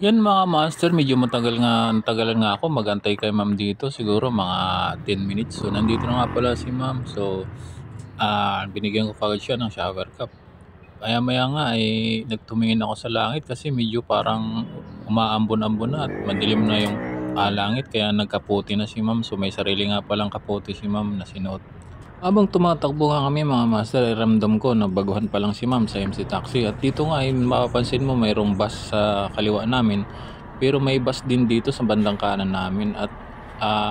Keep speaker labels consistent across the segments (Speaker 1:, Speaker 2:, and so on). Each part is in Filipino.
Speaker 1: Yan mga master, medyo tagalan nga ako magantay kay ma'am dito, siguro mga 10 minutes. So nandito na nga pala si ma'am. So binigyan ko kagad siya ng shower cap. Maya-maya nga ay nagtumingin ako sa langit kasi medyo parang umaambon-ambon na at madilim na yung langit kaya nagkaputi na si ma'am. So may sarili nga palang kaputi si ma'am na sinuot. Habang tumatakbo nga kami mga master, ay ramdam ko na baguhan pa lang si ma'am sa MC Taxi. At dito nga ay mapapansin mo mayroong bus sa kaliwa namin. Pero may bus din dito sa bandang kanan namin. At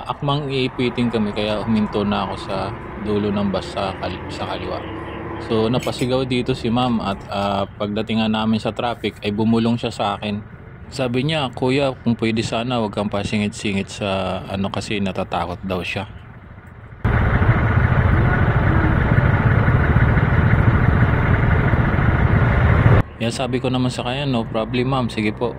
Speaker 1: akmang iipitin kami kaya huminto na ako sa dulo ng bus sa kaliwa. So napasigaw dito si ma'am at pagdating nga namin sa traffic ay bumulong siya sa akin. Sabi niya, "Kuya, kung pwede sana wag kang pasingit-singit sa kasi natatakot daw siya." Kaya sabi ko naman sa kanya, "No problem ma'am, sige po."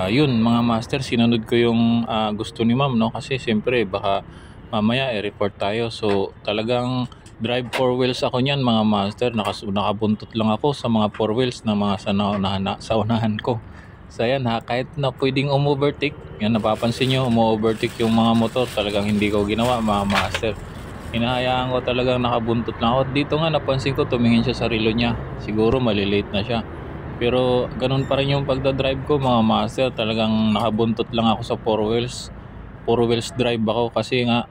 Speaker 1: Yun mga master, sinunod ko yung gusto ni ma'am, no? Kasi siyempre baka mamaya i-report tayo. So talagang drive 4 wheels ako niyan mga master. Nakabuntot lang ako sa mga 4 wheels na mga sa unahan ko. So yan ha, kahit na pwedeng umovertake, yan napapansin nyo, umo-overtake yung mga motor. Talagang hindi ko ginawa mga master. Hinahayaan ko talagang nakabuntot lang ako. Dito nga napansin ko tumingin siya sa relo niya. Siguro malilate na siya. Pero ganun pa rin yung pagdadrive ko mga master. Talagang nakabuntot lang ako sa 4 wheels. 4 wheels drive ako kasi nga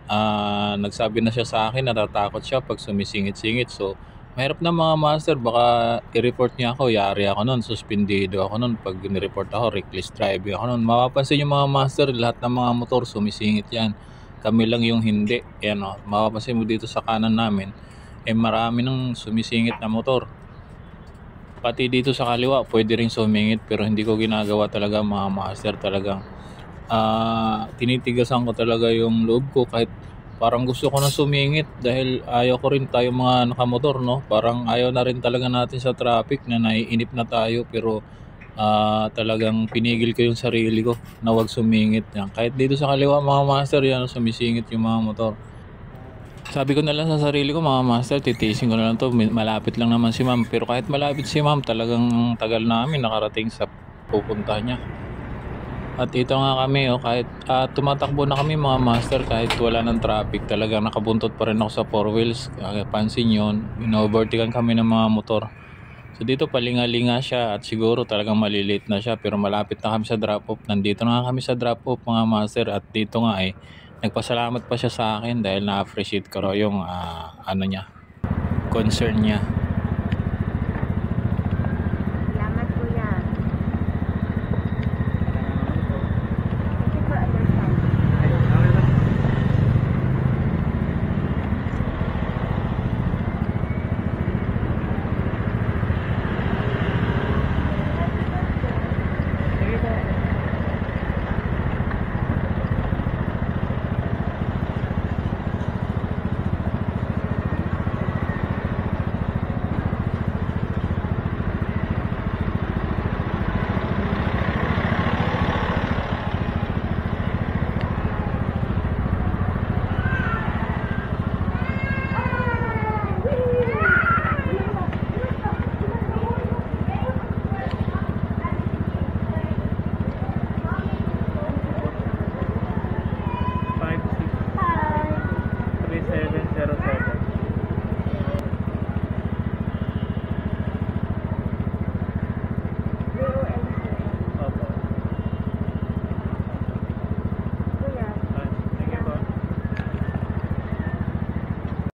Speaker 1: nagsabi na siya sa akin, natatakot siya pag sumisingit-singit. So mahirap na mga master, baka i-report niya ako, yari ako nun, suspendido ako nun. Pag ni-report ako, reckless driving ako nun. Mapapansin yung mga master, lahat ng mga motor sumisingit yan, kami lang yung hindi. Yan o, mapapansin mo dito sa kanan namin, marami nang sumisingit na motor. Pati dito sa kaliwa pwede ring sumingit, pero hindi ko ginagawa talaga mga master. Talagang tinitigasan ko talaga yung loob ko kahit parang gusto ko na sumingit dahil ayaw ko rin tayo mga nakamotor, no? Parang ayaw na rin talaga natin sa traffic na naiinip na tayo, pero talagang pinigil ko yung sarili ko na wag sumingit yan. Kahit dito sa kaliwa mga master, yan sumisingit yung mga motor. Sabi ko na lang sa sarili ko mga master, titiisin ko na lang to, malapit lang naman si ma'am. Pero kahit malapit si ma'am, talagang tagal namin nakarating sa pupuntahan niya. At ito nga kami, kahit tumatakbo na kami mga master, kahit wala ng traffic, talagang nakabuntot pa rin ako sa 4 wheels. Pansin yun, inovertigan kami ng mga motor. So dito palinga-linga siya at siguro talagang malilate na siya, pero malapit na kami sa drop-off. Nandito na kami sa drop-off mga master, at dito nga nagpasalamat pa siya sa akin dahil na-appreciate ko raw yung niya, concern niya.
Speaker 2: Salamat kuya. Thank you for understanding.